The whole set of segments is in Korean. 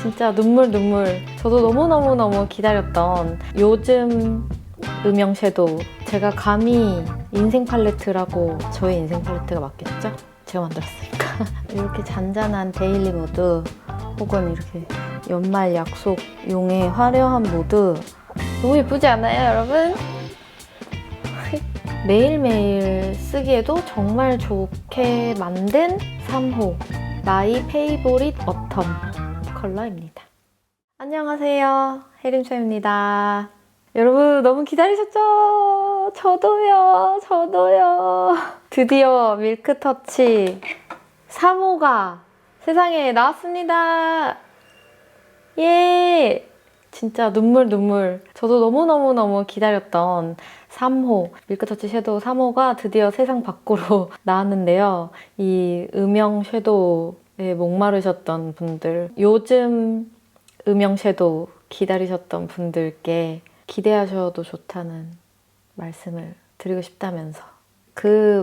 진짜 눈물. 저도 너무너무 기다렸던 요즘 음영 섀도우. 제가 감히 인생 팔레트라고, 저의 인생 팔레트가 맞겠죠? 제가 만들었으니까. 이렇게 잔잔한 데일리 모드, 혹은 이렇게 연말 약속용의 화려한 모드, 너무 예쁘지 않아요, 여러분? 매일매일 쓰기에도 정말 좋게 만든 3호 마이 페이보릿 어텀 컬러입니다. 안녕하세요, 혜림쌤입니다. 여러분 너무 기다리셨죠? 저도요. 드디어 밀크터치 3호가 세상에 나왔습니다. 예! 진짜 눈물. 저도 너무너무 기다렸던 3호, 밀크터치 섀도우 3호가 드디어 세상 밖으로 나왔는데요. 이 음영 섀도우에 목마르셨던 분들, 요즘 음영 섀도우 기다리셨던 분들께 기대하셔도 좋다는 말씀을 드리고 싶다면서.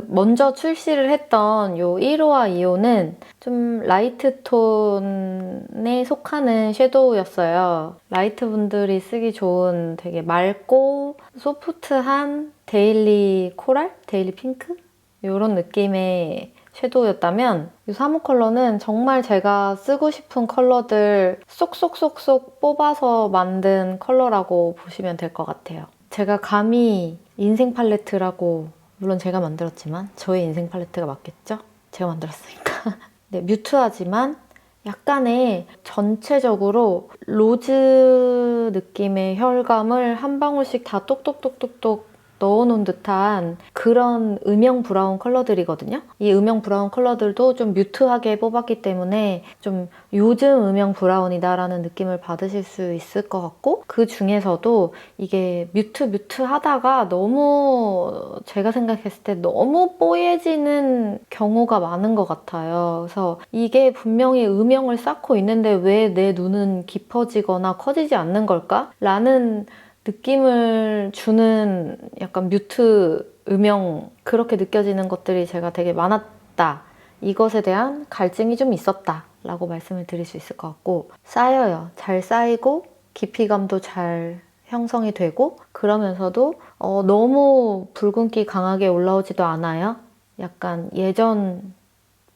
먼저 출시를 했던 요 1호와 2호는 좀 라이트 톤에 속하는 섀도우였어요. 라이트 분들이 쓰기 좋은 되게 맑고 소프트한 데일리 코랄? 데일리 핑크? 이런 느낌의 섀도우였다면 이 3호 컬러는 정말 제가 쓰고 싶은 컬러들 쏙쏙쏙쏙 뽑아서 만든 컬러라고 보시면 될 것 같아요. 제가 감히 인생 팔레트라고, 물론 제가 만들었지만 저의 인생 팔레트가 맞겠죠? 제가 만들었으니까. 네, 뮤트하지만 약간의 전체적으로 로즈 느낌의 혈감을 한 방울씩 다 똑똑똑똑똑 넣어놓은 듯한 그런 음영 브라운 컬러들이거든요. 이 음영 브라운 컬러들도 좀 뮤트하게 뽑았기 때문에 좀 요즘 음영 브라운이다 라는 느낌을 받으실 수 있을 것 같고, 그 중에서도 이게 뮤트 하다가 너무, 제가 생각했을 때 너무 뽀얘지는 경우가 많은 것 같아요. 그래서 이게 분명히 음영을 쌓고 있는데 왜 내 눈은 깊어지거나 커지지 않는 걸까? 라는 느낌을 주는 약간 뮤트 음영, 그렇게 느껴지는 것들이 제가 되게 많았다. 이것에 대한 갈증이 좀 있었다 라고 말씀을 드릴 수 있을 것 같고, 쌓여요. 잘 쌓이고 깊이감도 잘 형성이 되고, 그러면서도 너무 붉은기 강하게 올라오지도 않아요. 약간 예전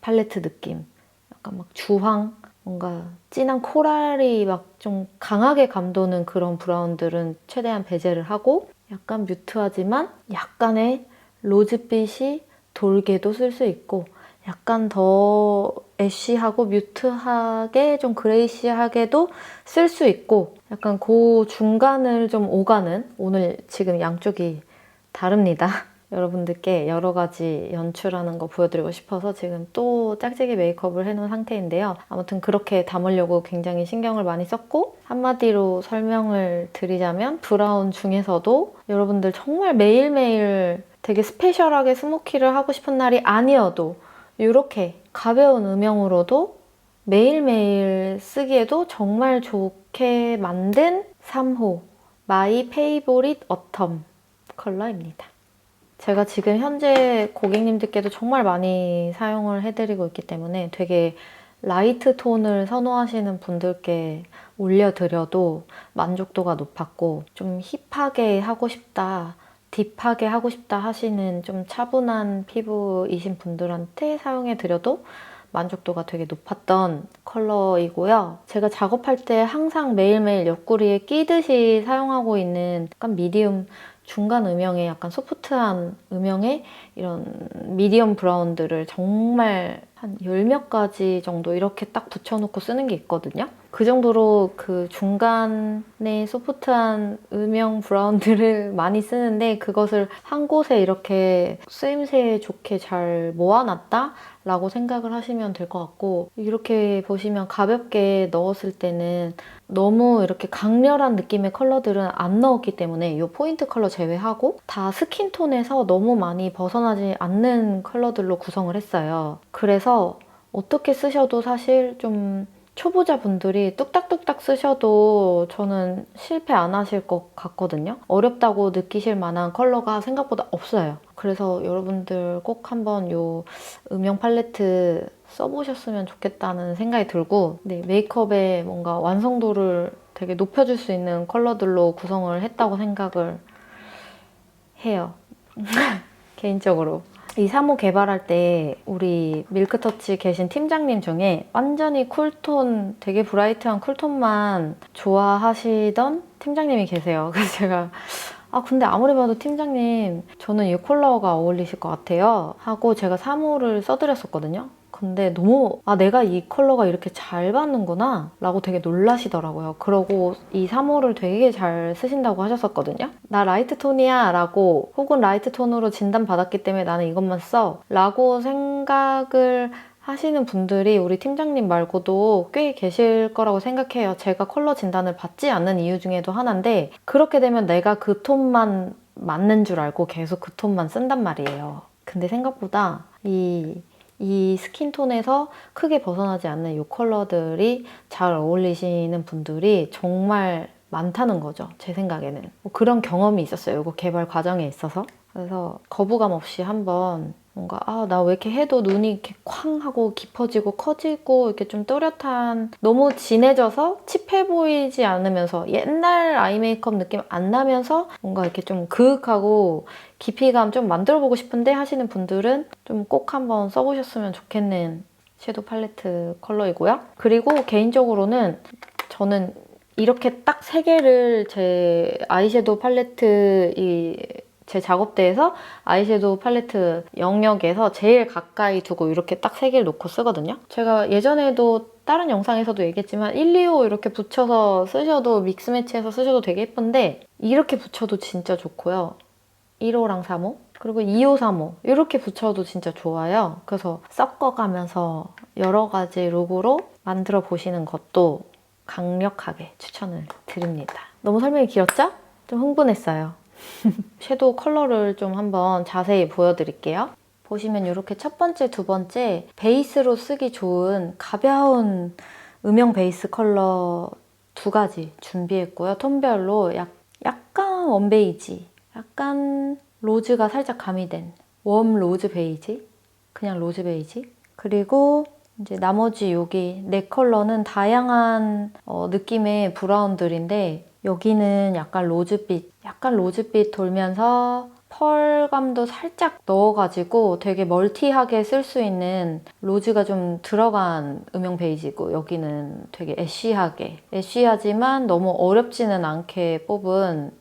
팔레트 느낌, 약간 막 주황, 뭔가 진한 코랄이 막 좀 강하게 감도는 그런 브라운들은 최대한 배제를 하고, 약간 뮤트하지만 약간의 로즈빛이 돌게도 쓸 수 있고, 약간 더 애쉬하고 뮤트하게 좀 그레이시하게도 쓸 수 있고, 약간 그 중간을 좀 오가는, 오늘 지금 양쪽이 다릅니다. 여러분들께 여러 가지 연출하는 거 보여드리고 싶어서 지금 또 짝짝이 메이크업을 해놓은 상태인데요. 아무튼 그렇게 담으려고 굉장히 신경을 많이 썼고, 한마디로 설명을 드리자면 브라운 중에서도 여러분들 정말 매일매일 되게 스페셜하게 스모키를 하고 싶은 날이 아니어도 이렇게 가벼운 음영으로도 매일매일 쓰기에도 정말 좋게 만든 3호 마이 페이보릿 어텀 컬러입니다. 제가 지금 현재 고객님들께도 정말 많이 사용을 해드리고 있기 때문에 되게 라이트 톤을 선호하시는 분들께 올려드려도 만족도가 높았고, 좀 힙하게 하고 싶다, 딥하게 하고 싶다 하시는 좀 차분한 피부이신 분들한테 사용해드려도 만족도가 되게 높았던 컬러이고요. 제가 작업할 때 항상 매일매일 옆구리에 끼듯이 사용하고 있는 약간 미디움 중간 음영의 약간 소프트한 음영의 이런 미디엄 브라운들을 정말 한 10몇 가지 정도 이렇게 딱 붙여놓고 쓰는 게 있거든요. 그 정도로 그 중간에 소프트한 음영 브라운들을 많이 쓰는데, 그것을 한 곳에 이렇게 쓰임새 좋게 잘 모아놨다? 라고 생각을 하시면 될 것 같고, 이렇게 보시면 가볍게 넣었을 때는 너무 이렇게 강렬한 느낌의 컬러들은 안 넣었기 때문에, 이 포인트 컬러 제외하고 다 스킨톤에서 너무 많이 벗어나지 않는 컬러들로 구성을 했어요. 그래서 어떻게 쓰셔도 사실 좀 초보자분들이 뚝딱뚝딱 쓰셔도 저는 실패 안 하실 것 같거든요. 어렵다고 느끼실 만한 컬러가 생각보다 없어요. 그래서 여러분들 꼭 한번 요 음영 팔레트 써보셨으면 좋겠다는 생각이 들고, 네, 메이크업의 뭔가 완성도를 되게 높여줄 수 있는 컬러들로 구성을 했다고 생각을 해요. 개인적으로. 이 3호 개발할 때 우리 밀크터치 계신 팀장님 중에 완전히 쿨톤, 되게 브라이트한 쿨톤만 좋아하시던 팀장님이 계세요. 그래서 제가 근데 아무리 봐도 팀장님 저는 이 컬러가 어울리실 것 같아요 하고 제가 3호를 써드렸었거든요. 근데 너무 내가 이 컬러가 이렇게 잘 받는구나 라고 되게 놀라시더라고요. 그러고 이 3호를 되게 잘 쓰신다고 하셨었거든요. 나 라이트 톤이야 라고, 혹은 라이트 톤으로 진단받았기 때문에 나는 이것만 써 라고 생각을 하시는 분들이 우리 팀장님 말고도 꽤 계실 거라고 생각해요. 제가 컬러 진단을 받지 않는 이유 중에도 하나인데, 그렇게 되면 내가 그 톤만 맞는 줄 알고 계속 그 톤만 쓴단 말이에요. 근데 생각보다 이 스킨톤에서 크게 벗어나지 않는 이 컬러들이 잘 어울리시는 분들이 정말 많다는 거죠. 제 생각에는. 뭐 그런 경험이 있었어요. 이거 개발 과정에 있어서. 그래서 거부감 없이 한번 뭔가 나 왜 이렇게 해도 눈이 이렇게 쾅 하고 깊어지고 커지고 이렇게 좀 또렷한, 너무 진해져서 칩해 보이지 않으면서 옛날 아이 메이크업 느낌 안 나면서 뭔가 이렇게 좀 그윽하고 깊이감 좀 만들어 보고 싶은데 하시는 분들은 좀 꼭 한번 써보셨으면 좋겠는 섀도우 팔레트 컬러이고요. 그리고 개인적으로는 저는 이렇게 딱 3개를 제 아이섀도우 팔레트 제 작업대에서 아이섀도우 팔레트 영역에서 제일 가까이 두고 이렇게 딱 3개를 놓고 쓰거든요. 제가 예전에도 다른 영상에서도 얘기했지만 1, 2호 이렇게 붙여서 쓰셔도, 믹스 매치해서 쓰셔도 되게 예쁜데 이렇게 붙여도 진짜 좋고요. 1호랑 3호, 그리고 2호, 3호 이렇게 붙여도 진짜 좋아요. 그래서 섞어가면서 여러 가지 룩으로 만들어 보시는 것도 강력하게 추천을 드립니다. 너무 설명이 길었죠? 좀 흥분했어요. 섀도우 컬러를 좀 한번 자세히 보여드릴게요. 보시면 이렇게 첫 번째, 두 번째 베이스로 쓰기 좋은 가벼운 음영 베이스 컬러 2가지 준비했고요. 톤별로 약간 웜베이지, 약간 로즈가 살짝 가미된 웜 로즈 베이지, 그냥 로즈 베이지, 그리고 이제 나머지 여기 4컬러는 다양한 느낌의 브라운들인데, 여기는 약간 로즈빛 돌면서 펄감도 살짝 넣어가지고 되게 멀티하게 쓸 수 있는 로즈가 좀 들어간 음영 베이지고, 여기는 되게 애쉬하지만 너무 어렵지는 않게 뽑은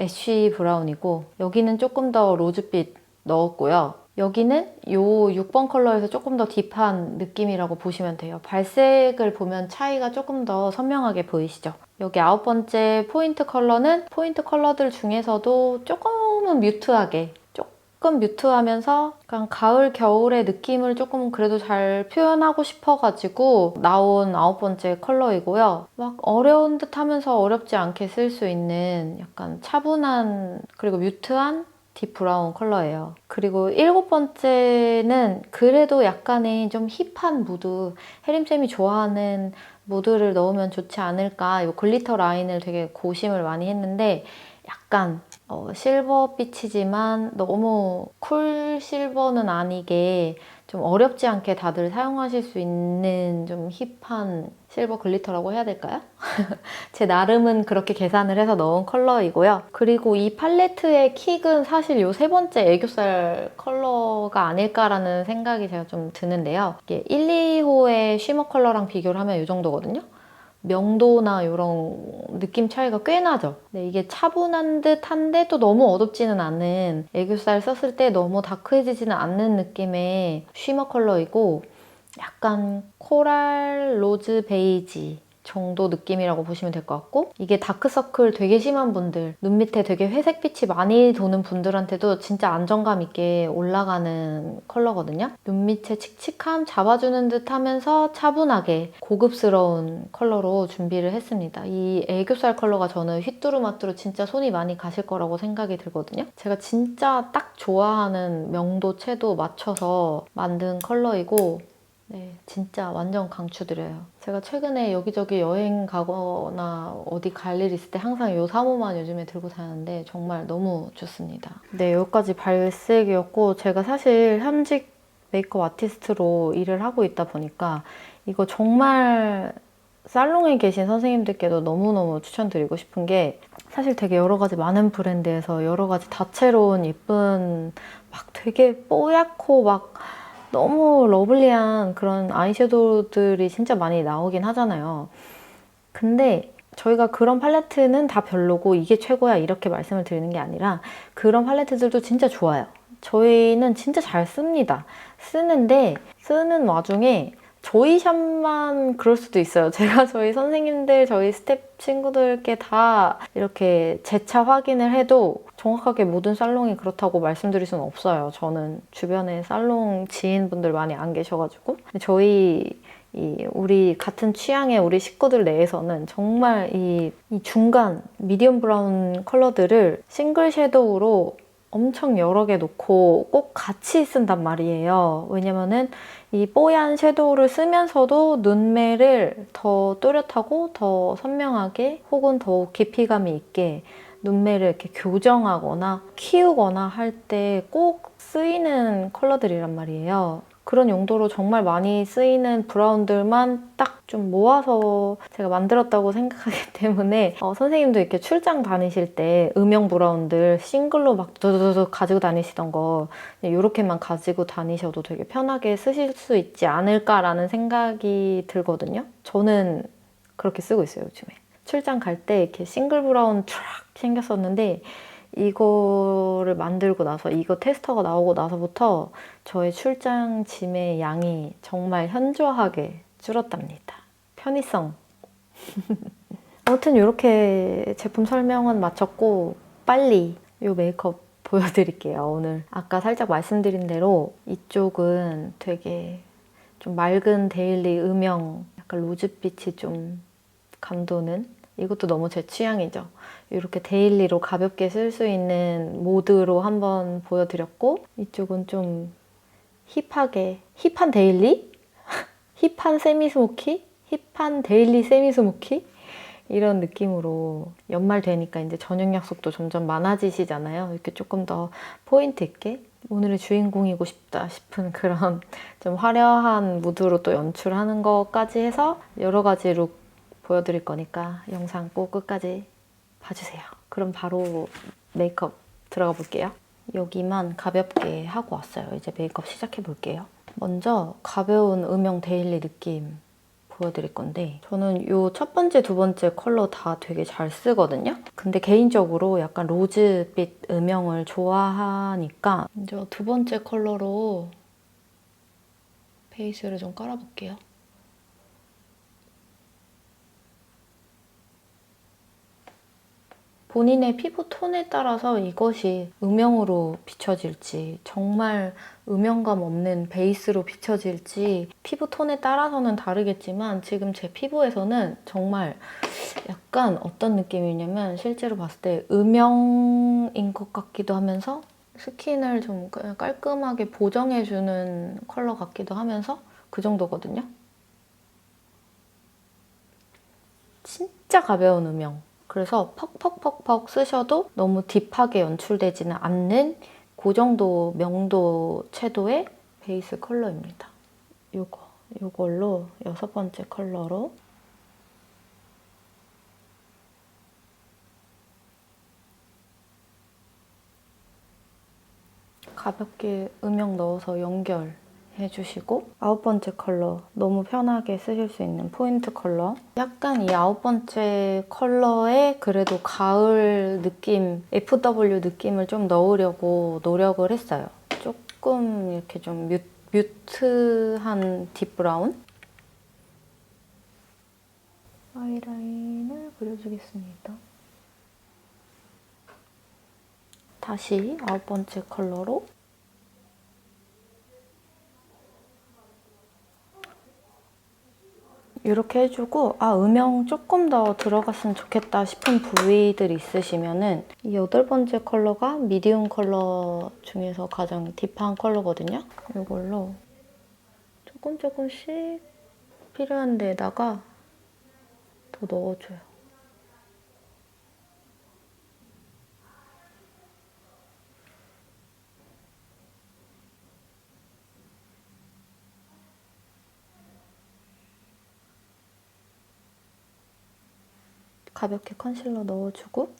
애쉬 브라운이고, 여기는 조금 더 로즈빛 넣었고요. 여기는 요 6번 컬러에서 조금 더 딥한 느낌이라고 보시면 돼요. 발색을 보면 차이가 조금 더 선명하게 보이시죠? 여기 9번째 포인트 컬러는 포인트 컬러들 중에서도 조금은 조금 뮤트하면서 약간 가을, 겨울의 느낌을 조금 그래도 잘 표현하고 싶어가지고 나온 9번째 컬러이고요. 막 어려운 듯 하면서 어렵지 않게 쓸 수 있는 약간 차분한, 그리고 뮤트한 딥 브라운 컬러예요. 그리고 7번째는 그래도 약간의 좀 힙한 무드, 혜림쌤이 좋아하는 무드를 넣으면 좋지 않을까. 이 글리터 라인을 되게 고심을 많이 했는데, 약간 실버빛이지만 너무 쿨 실버는 아니게 좀 어렵지 않게 다들 사용하실 수 있는 좀 힙한 실버 글리터라고 해야 될까요? 제 나름은 그렇게 계산을 해서 넣은 컬러이고요. 그리고 이 팔레트의 킥은 사실 요 3번째 애교살 컬러가 아닐까라는 생각이 제가 좀 드는데요. 이게 1, 2호의 쉬머 컬러랑 비교를 하면 이 정도거든요. 명도나 이런 느낌 차이가 꽤 나죠. 근데 이게 차분한 듯한데 또 너무 어둡지는 않은, 애교살 썼을 때 너무 다크해지지는 않는 느낌의 쉬머 컬러이고, 약간 코랄 로즈 베이지 정도 느낌이라고 보시면 될 것 같고, 이게 다크서클 되게 심한 분들, 눈 밑에 되게 회색빛이 많이 도는 분들한테도 진짜 안정감 있게 올라가는 컬러거든요. 눈 밑에 칙칙함 잡아주는 듯 하면서 차분하게 고급스러운 컬러로 준비를 했습니다. 이 애교살 컬러가 저는 휘뚜루마뚜루 진짜 손이 많이 가실 거라고 생각이 들거든요. 제가 진짜 딱 좋아하는 명도 채도 맞춰서 만든 컬러이고, 네, 진짜 완전 강추드려요. 제가 최근에 여기저기 여행 가거나 어디 갈 일 있을 때 항상 이 3호만 요즘에 들고 다니는데 정말 너무 좋습니다. 네, 여기까지 발색이었고 제가 사실 현직 메이크업 아티스트로 일을 하고 있다 보니까 이거 정말 살롱에 계신 선생님들께도 너무너무 추천드리고 싶은 게 사실 되게 여러 가지 많은 브랜드에서 여러 가지 다채로운 예쁜 막 되게 뽀얗고 막 너무 러블리한 그런 아이섀도우들이 진짜 많이 나오긴 하잖아요. 근데 저희가 그런 팔레트는 다 별로고 이게 최고야 이렇게 말씀을 드리는 게 아니라 그런 팔레트들도 진짜 좋아요. 저희는 진짜 잘 씁니다. 쓰는데 쓰는 와중에 저희 샵만 그럴 수도 있어요. 제가 저희 선생님들, 저희 스텝 친구들께 다 이렇게 재차 확인을 해도 정확하게 모든 살롱이 그렇다고 말씀드릴 수는 없어요. 저는 주변에 살롱 지인분들 많이 안 계셔가지고. 저희 우리 같은 취향의 우리 식구들 내에서는 정말 이 중간 미디엄 브라운 컬러들을 싱글 섀도우로 엄청 여러 개 놓고 꼭 같이 쓴단 말이에요. 왜냐면은 이 뽀얀 섀도우를 쓰면서도 눈매를 더 또렷하고 더 선명하게 혹은 더욱 깊이감이 있게 눈매를 이렇게 교정하거나 키우거나 할 때 꼭 쓰이는 컬러들이란 말이에요. 그런 용도로 정말 많이 쓰이는 브라운들만 딱 좀 모아서 제가 만들었다고 생각하기 때문에 선생님도 이렇게 출장 다니실 때 음영 브라운들 싱글로 막 두두두두 가지고 다니시던 거 이렇게만 가지고 다니셔도 되게 편하게 쓰실 수 있지 않을까라는 생각이 들거든요. 저는 그렇게 쓰고 있어요, 요즘에. 출장 갈 때 이렇게 싱글 브라운 쫙 생겼었는데 이거를 만들고 나서 이거 테스터가 나오고 나서부터 저의 출장 짐의 양이 정말 현저하게 줄었답니다. 편의성. 아무튼 이렇게 제품 설명은 마쳤고 빨리 이 메이크업 보여드릴게요. 오늘 아까 살짝 말씀드린 대로 이쪽은 되게 좀 맑은 데일리 음영 약간 로즈빛이 좀 감도는 이것도 너무 제 취향이죠. 이렇게 데일리로 가볍게 쓸 수 있는 모드로 한번 보여드렸고 이쪽은 좀 힙하게 힙한 데일리? 힙한 세미 스모키? 힙한 데일리 세미 스모키? 이런 느낌으로 연말 되니까 이제 저녁 약속도 점점 많아지시잖아요. 이렇게 조금 더 포인트 있게 오늘의 주인공이고 싶다 싶은 그런 좀 화려한 무드로 또 연출하는 것까지 해서 여러 가지 룩 보여드릴 거니까 영상 꼭 끝까지 봐주세요. 그럼 바로 메이크업 들어가 볼게요. 여기만 가볍게 하고 왔어요. 이제 메이크업 시작해 볼게요. 먼저 가벼운 음영 데일리 느낌 보여드릴 건데 저는 이 첫 번째, 두 번째 컬러 다 되게 잘 쓰거든요. 근데 개인적으로 약간 로즈빛 음영을 좋아하니까 먼저 두 번째 컬러로 베이스를 좀 깔아볼게요. 본인의 피부 톤에 따라서 이것이 음영으로 비춰질지 정말 음영감 없는 베이스로 비춰질지 피부 톤에 따라서는 다르겠지만 지금 제 피부에서는 정말 약간 어떤 느낌이냐면 실제로 봤을 때 음영인 것 같기도 하면서 스킨을 좀 깔끔하게 보정해주는 컬러 같기도 하면서 그 정도거든요. 진짜 가벼운 음영. 그래서 퍽퍽퍽퍽 쓰셔도 너무 딥하게 연출되지는 않는 그 정도 명도 채도의 베이스 컬러입니다. 이걸로 여섯 번째 컬러로 가볍게 음영 넣어서 연결해주시고 아홉 번째 컬러 너무 편하게 쓰실 수 있는 포인트 컬러 약간 이 아홉 번째 컬러에 그래도 가을 느낌 FW 느낌을 좀 넣으려고 노력을 했어요. 조금 이렇게 좀 뮤트한 딥브라운 아이라인을 그려주겠습니다. 다시 아홉 번째 컬러로 이렇게 해주고 음영 조금 더 들어갔으면 좋겠다 싶은 부위들 있으시면은 이 여덟 번째 컬러가 미디움 컬러 중에서 가장 딥한 컬러거든요. 이걸로 조금씩 필요한 데다가 더 넣어줘요. 가볍게 컨실러 넣어주고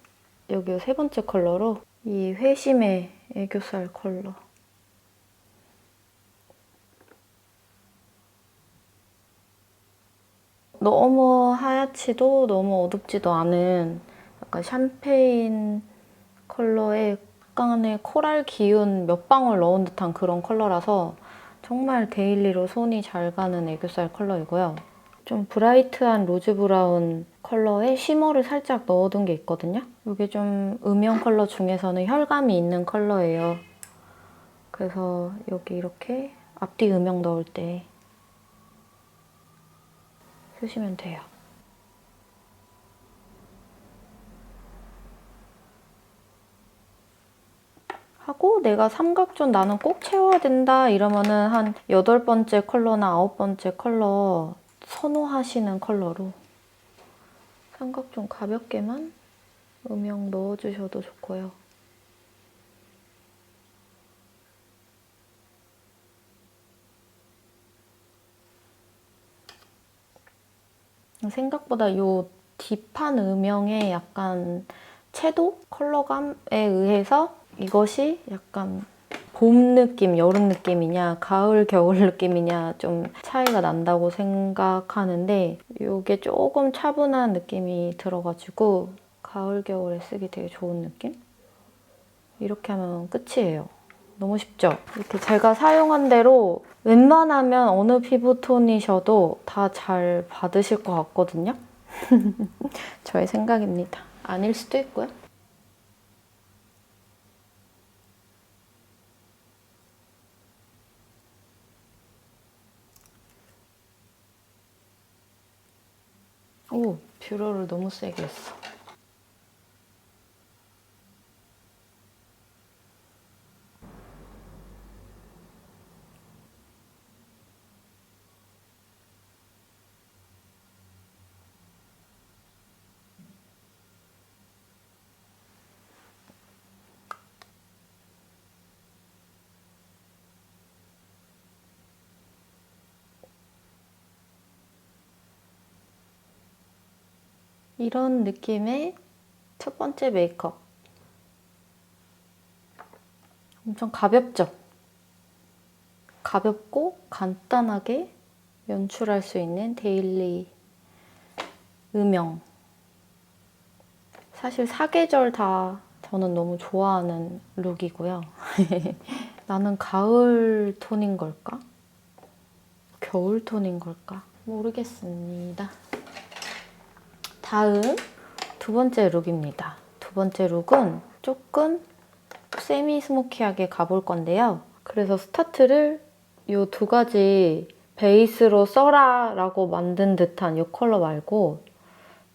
여기 세 번째 컬러로 이 회심의 애교살 컬러 너무 하얗지도 너무 어둡지도 않은 약간 샴페인 컬러에 약간의 코랄 기운 몇 방울 넣은 듯한 그런 컬러라서 정말 데일리로 손이 잘 가는 애교살 컬러이고요. 좀 브라이트한 로즈 브라운 컬러에 쉬머를 살짝 넣어둔 게 있거든요. 이게 좀 음영 컬러 중에서는 혈감이 있는 컬러예요. 그래서 여기 이렇게 앞뒤 음영 넣을 때 쓰시면 돼요. 하고 내가 삼각존 나는 꼭 채워야 된다 이러면은 한 8번째 컬러나 9번째 컬러 선호하시는 컬러로 삼각존 가볍게만 음영 넣어주셔도 좋고요. 생각보다 이 딥한 음영의 약간 채도? 컬러감에 의해서 이것이 약간 봄 느낌, 여름 느낌이냐, 가을, 겨울 느낌이냐 좀 차이가 난다고 생각하는데 이게 조금 차분한 느낌이 들어가지고 가을, 겨울에 쓰기 되게 좋은 느낌? 이렇게 하면 끝이에요. 너무 쉽죠? 이렇게 제가 사용한 대로 웬만하면 어느 피부톤이셔도 다 잘 받으실 것 같거든요? 저의 생각입니다. 아닐 수도 있고요. 오, 뷰러를 너무 세게 했어. 이런 느낌의 첫 번째 메이크업. 엄청 가볍죠? 가볍고 간단하게 연출할 수 있는 데일리 음영. 사실 사계절 다 저는 너무 좋아하는 룩이고요. 나는 가을 톤인 걸까? 겨울 톤인 걸까? 모르겠습니다. 다음 두 번째 룩입니다. 두 번째 룩은 조금 세미 스모키하게 가볼 건데요. 그래서 스타트를 이 두 가지 베이스로 써라 라고 만든 듯한 이 컬러 말고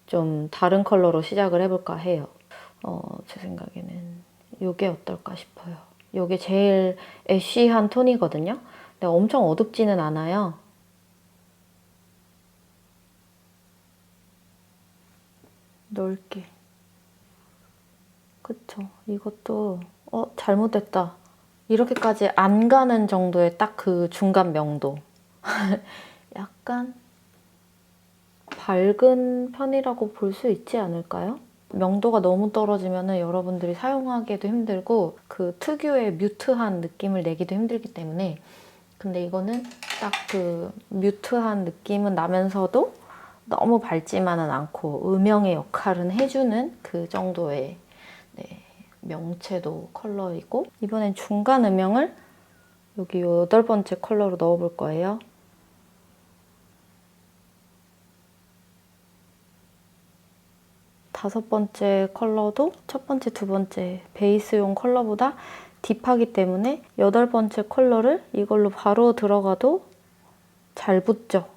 좀 다른 컬러로 시작을 해볼까 해요. 제 생각에는 이게 어떨까 싶어요. 이게 제일 애쉬한 톤이거든요. 근데 엄청 어둡지는 않아요. 넓게. 그쵸. 이것도 잘못됐다. 이렇게까지 안 가는 정도의 딱 그 중간 명도. 약간 밝은 편이라고 볼 수 있지 않을까요? 명도가 너무 떨어지면 여러분들이 사용하기도 힘들고 그 특유의 뮤트한 느낌을 내기도 힘들기 때문에 근데 이거는 딱 그 뮤트한 느낌은 나면서도 너무 밝지만은 않고 음영의 역할은 해주는 그 정도의 네, 명채도 컬러이고 이번엔 중간 음영을 여기 8번째 컬러로 넣어볼 거예요. 다섯 번째 컬러도 첫 번째, 두 번째 베이스용 컬러보다 딥하기 때문에 8번째 컬러를 이걸로 바로 들어가도 잘 붙죠.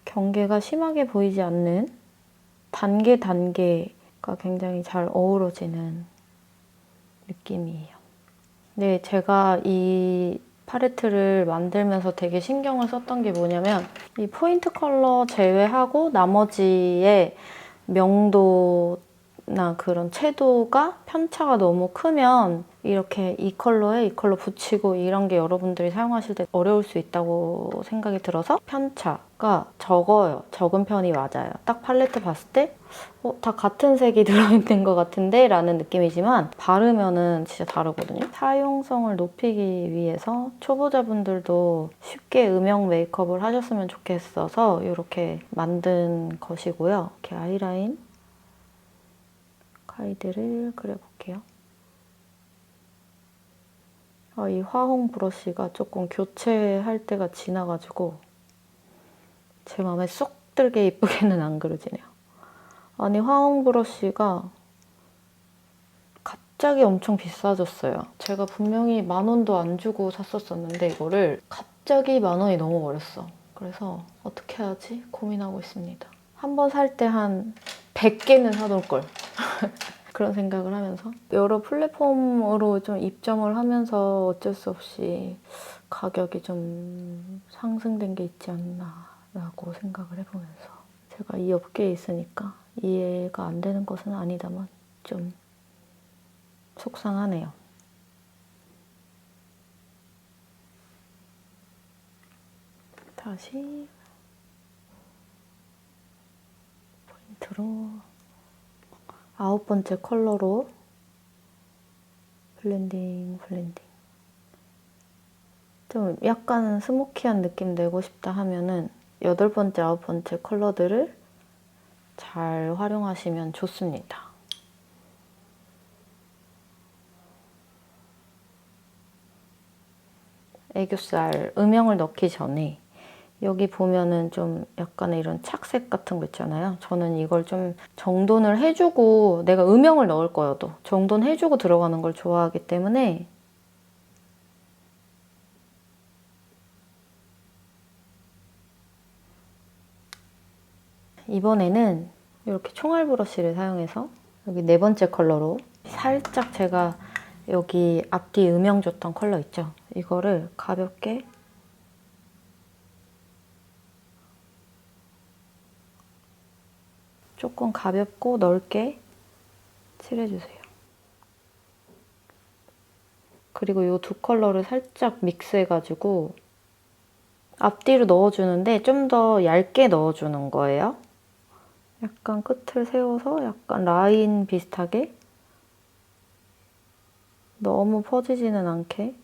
경계가 심하게 보이지 않는 단계가 굉장히 잘 어우러지는 느낌이에요. 네, 제가 이 팔레트를 만들면서 되게 신경을 썼던 게 뭐냐면 이 포인트 컬러 제외하고 나머지의 명도나 그런 채도가 편차가 너무 크면 이렇게 이 컬러에 이 컬러 붙이고 이런 게 여러분들이 사용하실 때 어려울 수 있다고 생각이 들어서 편차가 적어요. 적은 편이 맞아요. 딱 팔레트 봤을 때 다 같은 색이 들어있는 것 같은데? 라는 느낌이지만 바르면은 진짜 다르거든요. 사용성을 높이기 위해서 초보자분들도 쉽게 음영 메이크업을 하셨으면 좋겠어서 이렇게 만든 것이고요. 이렇게 아이라인 가이드를 그려볼게요. 이 화홍 브러쉬가 조금 교체할 때가 지나가지고 제 마음에 쏙 들게 예쁘게는 안 그려지네요. 아니, 화홍 브러쉬가 갑자기 엄청 비싸졌어요. 제가 분명히 10,000원도 안 주고 샀었는데 이거를 갑자기 10,000원이 넘어버렸어. 그래서 어떻게 하지? 고민하고 있습니다. 한 번 살 때 한 100개는 사놓을걸. 그런 생각을 하면서 여러 플랫폼으로 좀 입점을 하면서 어쩔 수 없이 가격이 좀 상승된 게 있지 않나 라고 생각을 해보면서 제가 이 업계에 있으니까 이해가 안 되는 것은 아니다만 좀 속상하네요. 다시 포인트로 9번째 컬러로 블렌딩. 좀 약간 스모키한 느낌 내고 싶다 하면은 8번째, 9번째 컬러들을 잘 활용하시면 좋습니다. 애교살 음영을 넣기 전에 여기 보면은 좀 약간의 이런 착색 같은 거 있잖아요. 저는 이걸 좀 정돈을 해주고 내가 음영을 넣을 거여도 정돈해주고 들어가는 걸 좋아하기 때문에 이번에는 이렇게 총알 브러쉬를 사용해서 여기 4번째 컬러로 살짝 제가 여기 앞뒤 음영 줬던 컬러 있죠? 이거를 가볍게 조금 가볍고 넓게 칠해주세요. 그리고 이 두 컬러를 살짝 믹스해가지고 앞뒤로 넣어주는데 좀 더 얇게 넣어주는 거예요. 약간 끝을 세워서 약간 라인 비슷하게 너무 퍼지지는 않게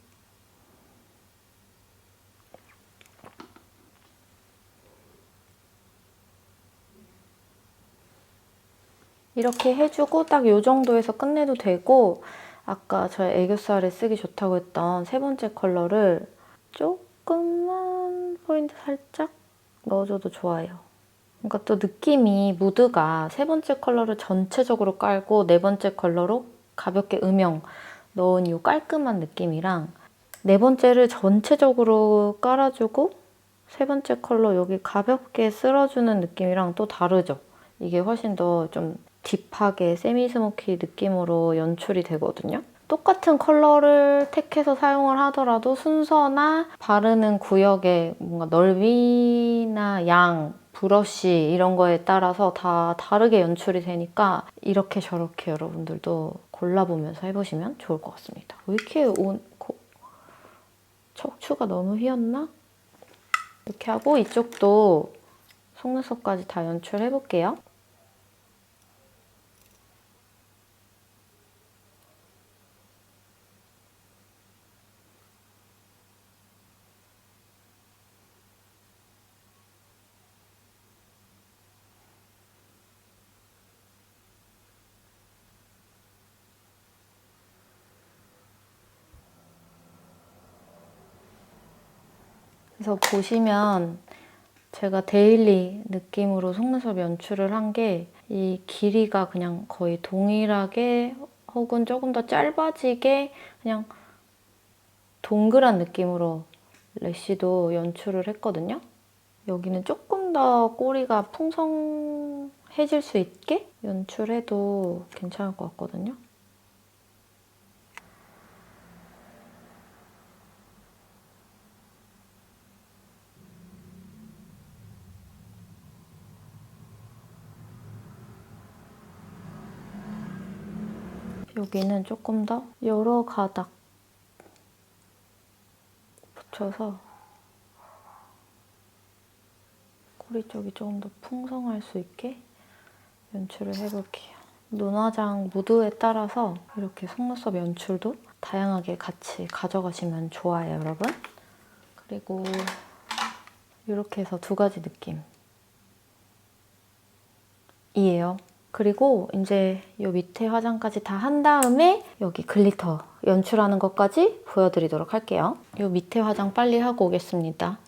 이렇게 해주고 딱 이 정도에서 끝내도 되고 아까 저의 애교살에 쓰기 좋다고 했던 3번째 컬러를 조금만 포인트 살짝 넣어줘도 좋아요. 그러니까 또 느낌이 무드가 3번째 컬러를 전체적으로 깔고 4번째 컬러로 가볍게 음영 넣은 이 깔끔한 느낌이랑 4번째를 전체적으로 깔아주고 3번째 컬러 여기 가볍게 쓸어주는 느낌이랑 또 다르죠. 이게 훨씬 더 좀 딥하게 세미 스모키 느낌으로 연출이 되거든요. 똑같은 컬러를 택해서 사용을 하더라도 순서나 바르는 구역의 뭔가 넓이나 양, 브러쉬 이런 거에 따라서 다 다르게 연출이 되니까 이렇게 저렇게 여러분들도 골라보면서 해보시면 좋을 것 같습니다. 왜 이렇게 척추가 너무 휘었나? 이렇게 하고 이쪽도 속눈썹까지 다 연출해볼게요. 그래서 보시면 제가 데일리 느낌으로 속눈썹 연출을 한 게 이 길이가 그냥 거의 동일하게 혹은 조금 더 짧아지게 그냥 동그란 느낌으로 래쉬도 연출을 했거든요. 여기는 조금 더 꼬리가 풍성해질 수 있게 연출해도 괜찮을 것 같거든요. 여기는 조금 더 여러 가닥 붙여서 꼬리 쪽이 조금 더 풍성할 수 있게 연출을 해볼게요. 눈화장 무드에 따라서 이렇게 속눈썹 연출도 다양하게 같이 가져가시면 좋아요, 여러분. 그리고 이렇게 해서 두 가지 느낌이에요. 그리고 이제 이 밑에 화장까지 다 한 다음에 여기 글리터 연출하는 것까지 보여드리도록 할게요. 이 밑에 화장 빨리 하고 오겠습니다.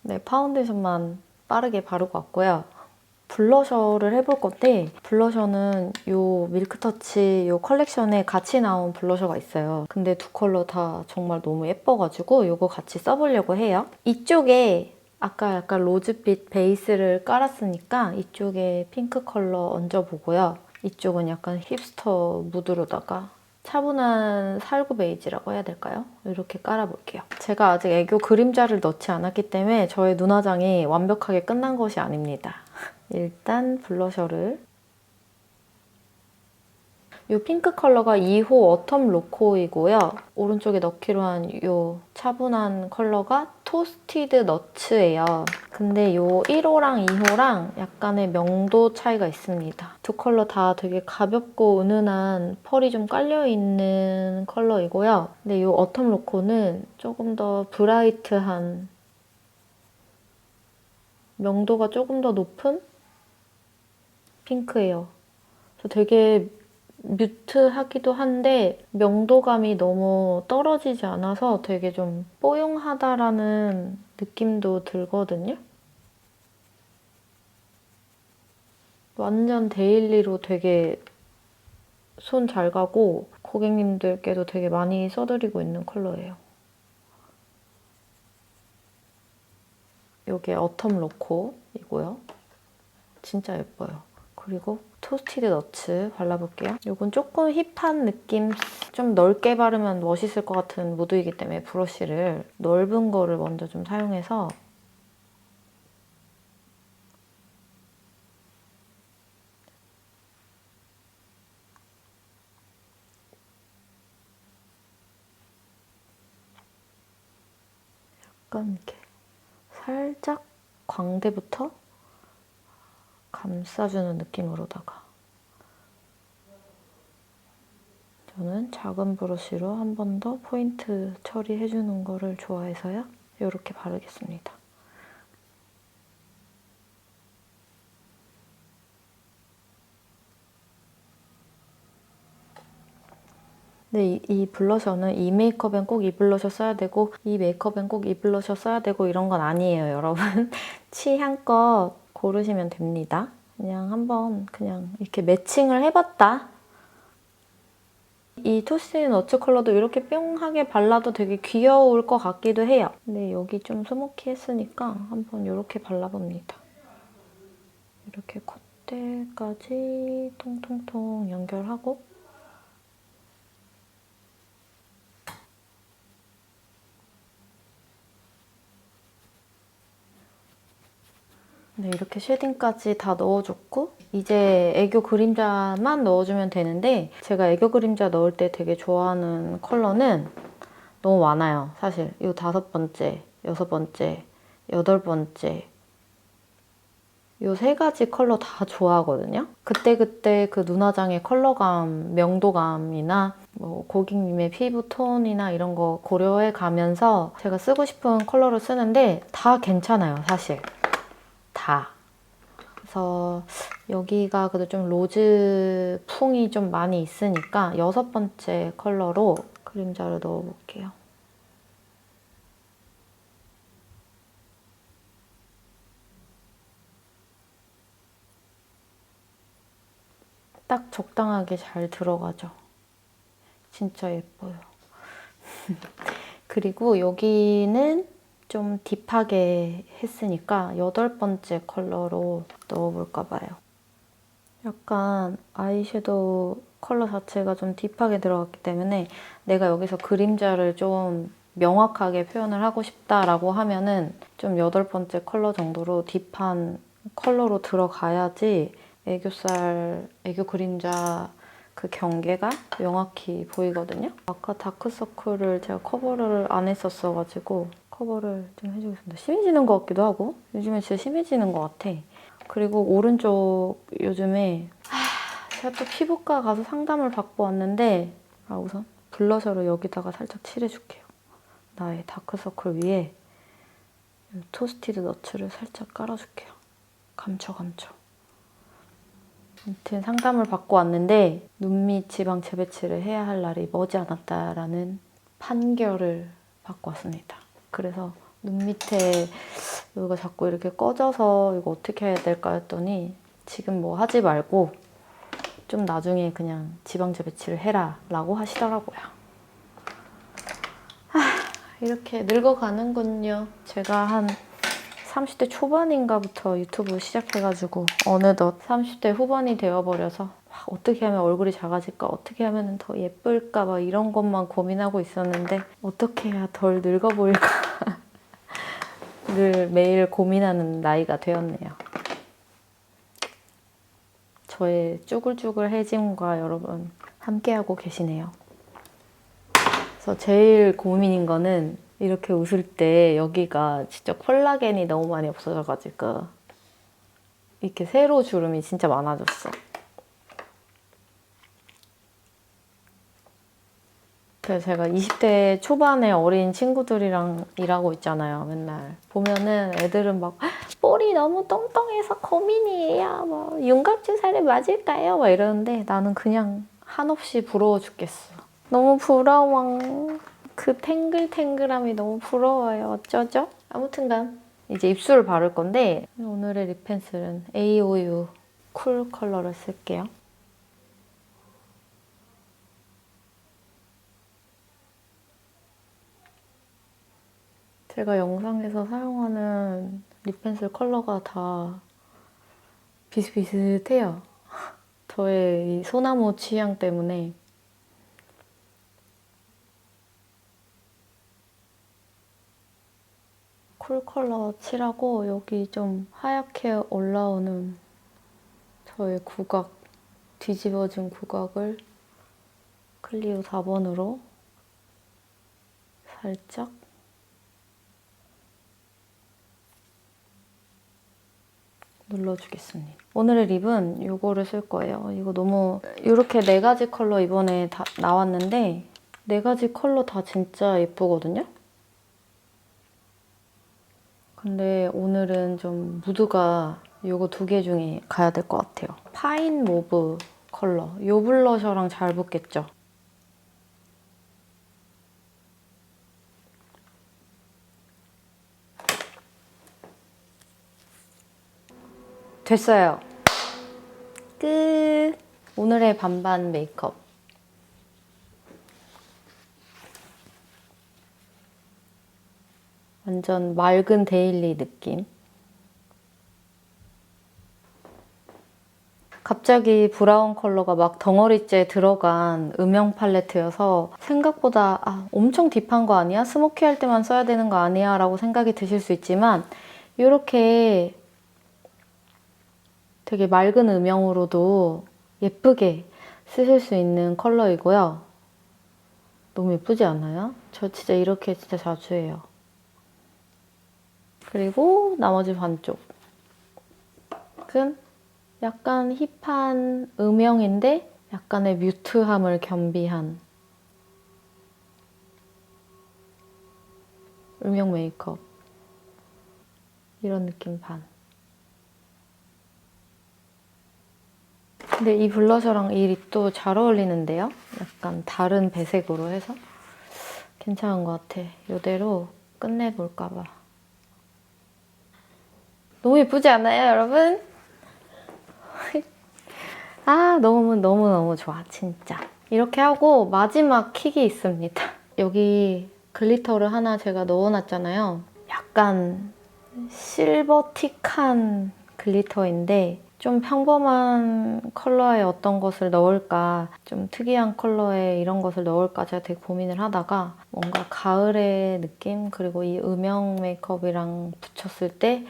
네, 파운데이션만 빠르게 바르고 왔고요. 블러셔를 해볼 건데 블러셔는 이 밀크터치 이 컬렉션에 같이 나온 블러셔가 있어요. 근데 두 컬러 다 정말 너무 예뻐가지고 이거 같이 써보려고 해요. 이쪽에 아까 약간 로즈빛 베이스를 깔았으니까 이쪽에 핑크 컬러 얹어보고요. 이쪽은 약간 힙스터 무드로다가 차분한 살구 베이지라고 해야 될까요? 이렇게 깔아볼게요. 제가 아직 애교 그림자를 넣지 않았기 때문에 저의 눈화장이 완벽하게 끝난 것이 아닙니다. 일단 블러셔를 이 핑크 컬러가 2호 어텀 로코이고요. 오른쪽에 넣기로 한 이 차분한 컬러가 토스티드 너츠예요. 근데 이 1호랑 2호랑 약간의 명도 차이가 있습니다. 두 컬러 다 되게 가볍고 은은한 펄이 좀 깔려있는 컬러이고요. 근데 이 어텀 로코는 조금 더 브라이트한 명도가 조금 더 높은 핑크예요. 되게 뮤트하기도 한데 명도감이 너무 떨어지지 않아서 되게 좀 뽀용하다라는 느낌도 들거든요. 완전 데일리로 되게 손 잘 가고 고객님들께도 되게 많이 써드리고 있는 컬러예요. 이게 어텀 로코이고요. 진짜 예뻐요. 그리고 토스티드 너츠 발라볼게요. 이건 조금 힙한 느낌, 좀 넓게 바르면 멋있을 것 같은 무드이기 때문에 브러쉬를 넓은 거를 먼저 좀 사용해서 약간 이렇게 살짝 광대부터 감싸주는 느낌으로다가 저는 작은 브러쉬로 한 번 더 포인트 처리해주는 거를 좋아해서요. 이렇게 바르겠습니다. 근데 이 블러셔는 이 메이크업엔 꼭 이 블러셔 써야 되고 이 메이크업엔 꼭 이 블러셔 써야 되고 이런 건 아니에요, 여러분. 취향껏 고르시면 됩니다. 그냥 한번 그냥 이렇게 매칭을 해봤다. 이 토스티드 너츠 컬러도 이렇게 뿅하게 발라도 되게 귀여울 것 같기도 해요. 근데 여기 좀 스모키했으니까 한번 이렇게 발라봅니다. 이렇게 콧대까지 통통통 연결하고 네, 이렇게 쉐딩까지 다 넣어줬고 이제 애교 그림자만 넣어주면 되는데 제가 애교 그림자 넣을 때 되게 좋아하는 컬러는 너무 많아요. 사실 이 5번째, 6번째, 8번째 이 3가지 컬러 다 좋아하거든요. 그때그때 그 눈화장의 컬러감, 명도감이나 뭐 고객님의 피부 톤이나 이런 거 고려해 가면서 제가 쓰고 싶은 컬러를 쓰는데 다 괜찮아요, 사실. 다. 그래서 여기가 그래도 좀 로즈 풍이 좀 많이 있으니까 6번째 컬러로 그림자를 넣어볼게요. 딱 적당하게 잘 들어가죠. 진짜 예뻐요. 그리고 여기는 좀 딥하게 했으니까 8번째 컬러로 넣어볼까 봐요. 약간 아이섀도우 컬러 자체가 좀 딥하게 들어갔기 때문에 내가 여기서 그림자를 좀 명확하게 표현을 하고 싶다라고 하면은 좀 8번째 컬러 정도로 딥한 컬러로 들어가야지 애교 그림자 그 경계가 명확히 보이거든요. 아까 다크서클을 제가 커버를 안 했었어가지고 커버를 좀 해주겠습니다. 심해지는 것 같기도 하고 요즘에 진짜 심해지는 것 같아. 그리고 오른쪽 요즘에 제가 또 피부과 가서 상담을 받고 왔는데 우선 블러셔로 여기다가 살짝 칠해줄게요. 나의 다크서클 위에 토스티드 너츠를 살짝 깔아줄게요. 감춰. 아무튼 상담을 받고 왔는데 눈밑 지방 재배치를 해야 할 날이 머지않았다라는 판결을 받고 왔습니다. 그래서 눈 밑에 여기가 자꾸 이렇게 꺼져서 이거 어떻게 해야 될까 했더니 지금 뭐 하지 말고 좀 나중에 그냥 지방 재배치를 해라 라고 하시더라고요. 이렇게 늙어가는군요. 제가 한 30대 초반인가부터 유튜브 시작해가지고 어느덧 30대 후반이 되어버려서 어떻게 하면 얼굴이 작아질까, 어떻게 하면 더 예쁠까 막 이런 것만 고민하고 있었는데 어떻게 해야 덜 늙어 보일까 늘 매일 고민하는 나이가 되었네요. 저의 쭈글쭈글해짐과 여러분 함께하고 계시네요. 그래서 제일 고민인 거는 이렇게 웃을 때 여기가 진짜 콜라겐이 너무 많이 없어져가지고 이렇게 세로 주름이 진짜 많아졌어. 그래서 제가 20대 초반에 어린 친구들이랑 일하고 있잖아요. 맨날 보면은 애들은 막 볼이 너무 똥똥해서 고민이에요. 뭐 윤곽주사를 맞을까요? 막 이러는데 나는 그냥 한없이 부러워 죽겠어. 너무 부러워. 그 탱글탱글함이 너무 부러워요. 어쩌죠? 아무튼간 이제 입술을 바를 건데 오늘의 립 펜슬은 AOU 쿨 컬러를 쓸게요. 제가 영상에서 사용하는 립 펜슬 컬러가 다 비슷비슷해요. 저의 이 소나무 취향 때문에. 쿨 컬러 칠하고 여기 좀 하얗게 올라오는 저의 구각, 뒤집어진 구각을 클리오 4번으로 살짝 눌러주겠습니다. 오늘의 립은 이거를 쓸 거예요. 이거 너무 이렇게 4가지 컬러 이번에 다 나왔는데 4가지 컬러 다 진짜 예쁘거든요? 근데 오늘은 좀 무드가 이거 2개 중에 가야 될 것 같아요. 파인 모브 컬러. 이 블러셔랑 잘 붙겠죠? 됐어요. 끝! 오늘의 반반 메이크업. 완전 맑은 데일리 느낌. 갑자기 브라운 컬러가 막 덩어리째 들어간 음영 팔레트여서 생각보다 엄청 딥한 거 아니야? 스모키 할 때만 써야 되는 거 아니야? 라고 생각이 드실 수 있지만 이렇게 되게 맑은 음영으로도 예쁘게 쓰실 수 있는 컬러이고요. 너무 예쁘지 않아요? 저 진짜 이렇게 진짜 자주 해요. 그리고 나머지 반쪽은 약간 힙한 음영인데 약간의 뮤트함을 겸비한 음영 메이크업. 이런 느낌 반. 근데 이 블러셔랑 이 립도 잘 어울리는데요? 약간 다른 배색으로 해서 괜찮은 것 같아. 이대로 끝내볼까 봐. 너무 예쁘지 않아요, 여러분? 너무너무 좋아, 진짜. 이렇게 하고 마지막 킥이 있습니다. 여기 글리터를 하나 제가 넣어놨잖아요. 약간 실버틱한 글리터인데 좀 평범한 컬러의 어떤 것을 넣을까, 좀 특이한 컬러의 이런 것을 넣을까 제가 되게 고민을 하다가 뭔가 가을의 느낌, 그리고 이 음영 메이크업이랑 붙였을 때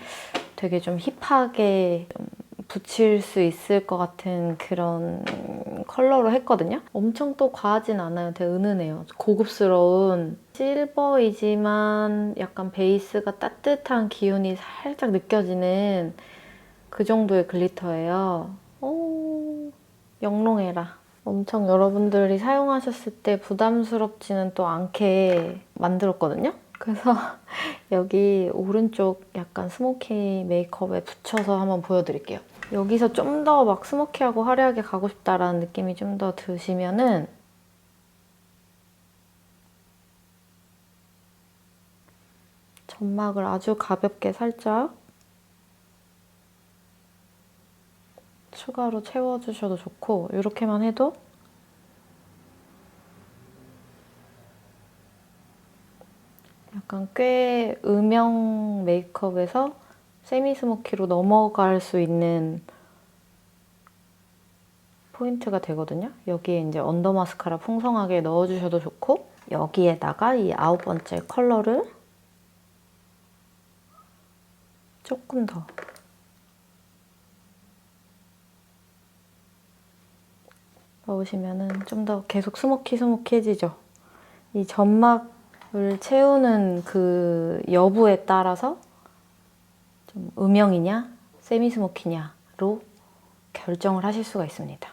되게 좀 힙하게 좀 붙일 수 있을 것 같은 그런 컬러로 했거든요. 엄청 또 과하진 않아요. 되게 은은해요. 고급스러운 실버이지만 약간 베이스가 따뜻한 기운이 살짝 느껴지는 그 정도의 글리터예요. 오, 영롱해라. 엄청 여러분들이 사용하셨을 때 부담스럽지는 또 않게 만들었거든요. 그래서 여기 오른쪽 약간 스모키 메이크업에 붙여서 한번 보여드릴게요. 여기서 좀 더 막 스모키하고 화려하게 가고 싶다라는 느낌이 좀 더 드시면은 점막을 아주 가볍게 살짝 추가로 채워주셔도 좋고 이렇게만 해도 약간 꽤 음영 메이크업에서 세미 스모키로 넘어갈 수 있는 포인트가 되거든요. 여기에 이제 언더 마스카라 풍성하게 넣어주셔도 좋고 여기에다가 이 9번째 컬러를 조금 더 넣으시면은 좀 더 계속 스모키해지죠. 이 점막을 채우는 그 여부에 따라서 좀 음영이냐 세미 스모키냐로 결정을 하실 수가 있습니다.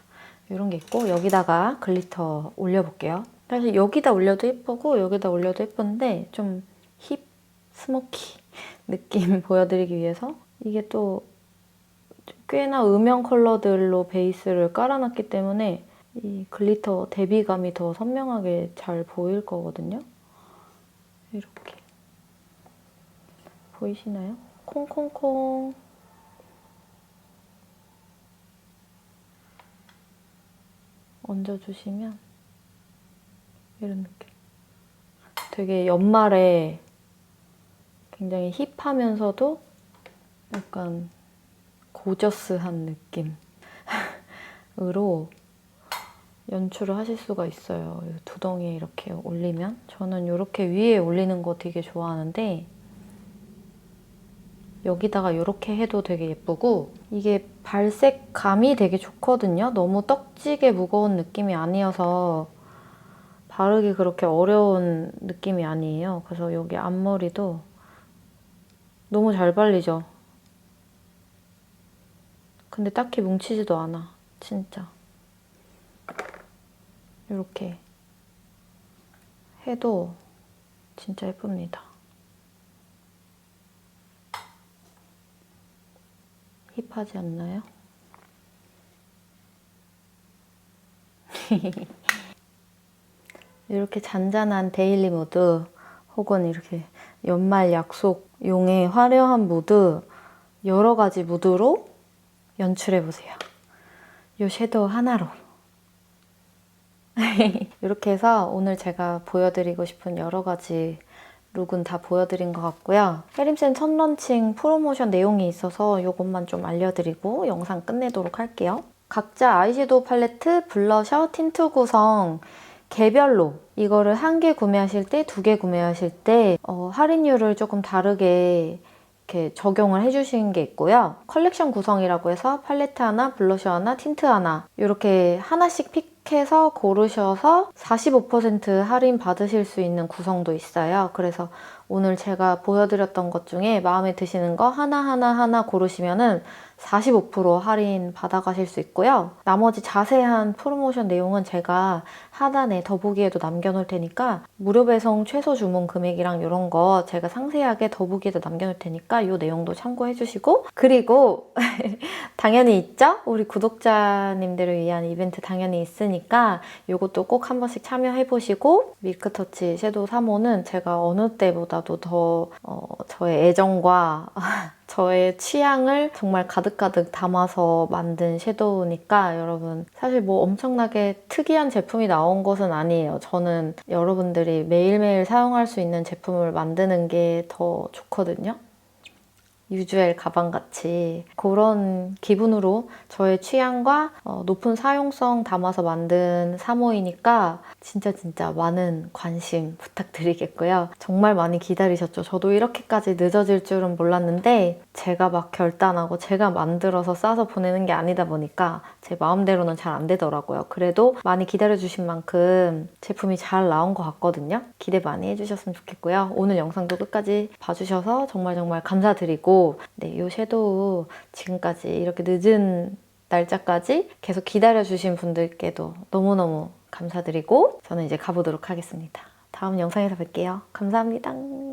이런 게 있고 여기다가 글리터 올려볼게요. 사실 여기다 올려도 예쁘고 여기다 올려도 예쁜데 좀 힙 스모키 느낌 보여드리기 위해서 이게 또 꽤나 음영 컬러들로 베이스를 깔아놨기 때문에 이 글리터 대비감이 더 선명하게 잘 보일 거거든요. 이렇게 보이시나요? 콩콩콩 얹어주시면 이런 느낌. 되게 연말에 굉장히 힙하면서도 약간 고저스한 느낌으로 연출을 하실 수가 있어요. 두덩이에 이렇게 올리면. 저는 이렇게 위에 올리는 거 되게 좋아하는데 여기다가 이렇게 해도 되게 예쁘고 이게 발색감이 되게 좋거든요. 너무 떡지게 무거운 느낌이 아니어서 바르기 그렇게 어려운 느낌이 아니에요. 그래서 여기 앞머리도 너무 잘 발리죠. 근데 딱히 뭉치지도 않아. 진짜. 이렇게 해도 진짜 예쁩니다. 힙하지 않나요? 이렇게 잔잔한 데일리 무드 혹은 이렇게 연말 약속용의 화려한 무드 여러 가지 무드로 연출해보세요. 이 섀도우 하나로. 이렇게 해서 오늘 제가 보여드리고 싶은 여러 가지 룩은 다 보여드린 것 같고요. 해림쌤 첫 런칭 프로모션 내용이 있어서 이것만 좀 알려드리고 영상 끝내도록 할게요. 각자 아이섀도우 팔레트, 블러셔, 틴트 구성 개별로 이거를 한 개 구매하실 때, 두 개 구매하실 때 할인율을 조금 다르게 이렇게 적용을 해주신 게 있고요. 컬렉션 구성이라고 해서 팔레트 하나, 블러셔 하나, 틴트 하나 이렇게 하나씩 픽해서 고르셔서 45% 할인 받으실 수 있는 구성도 있어요. 그래서 오늘 제가 보여드렸던 것 중에 마음에 드시는 거 하나하나 고르시면은 45% 할인 받아가실 수 있고요. 나머지 자세한 프로모션 내용은 제가 하단에 더보기에도 남겨놓을 테니까 무료 배송 최소 주문 금액이랑 이런 거 제가 상세하게 더보기에도 남겨놓을 테니까 이 내용도 참고해주시고 그리고 당연히 있죠? 우리 구독자님들을 위한 이벤트 당연히 있으니까 이것도 꼭 한 번씩 참여해보시고 밀크터치 섀도우 3호는 제가 어느 때보다도 더 저의 애정과 저의 취향을 정말 가득가득 담아서 만든 섀도우니까 여러분 사실 뭐 엄청나게 특이한 제품이 나온 것은 아니에요. 저는 여러분들이 매일매일 사용할 수 있는 제품을 만드는 게 더 좋거든요. 유주엘 가방같이 그런 기분으로 저의 취향과 높은 사용성 담아서 만든 3호이니까 진짜 많은 관심 부탁드리겠고요. 정말 많이 기다리셨죠. 저도 이렇게까지 늦어질 줄은 몰랐는데 제가 막 결단하고 제가 만들어서 싸서 보내는 게 아니다 보니까 제 마음대로는 잘 안 되더라고요. 그래도 많이 기다려주신 만큼 제품이 잘 나온 것 같거든요. 기대 많이 해주셨으면 좋겠고요. 오늘 영상도 끝까지 봐주셔서 정말 감사드리고 네, 이 섀도우 지금까지 이렇게 늦은 날짜까지 계속 기다려주신 분들께도 너무너무 감사드리고 저는 이제 가보도록 하겠습니다. 다음 영상에서 뵐게요. 감사합니다.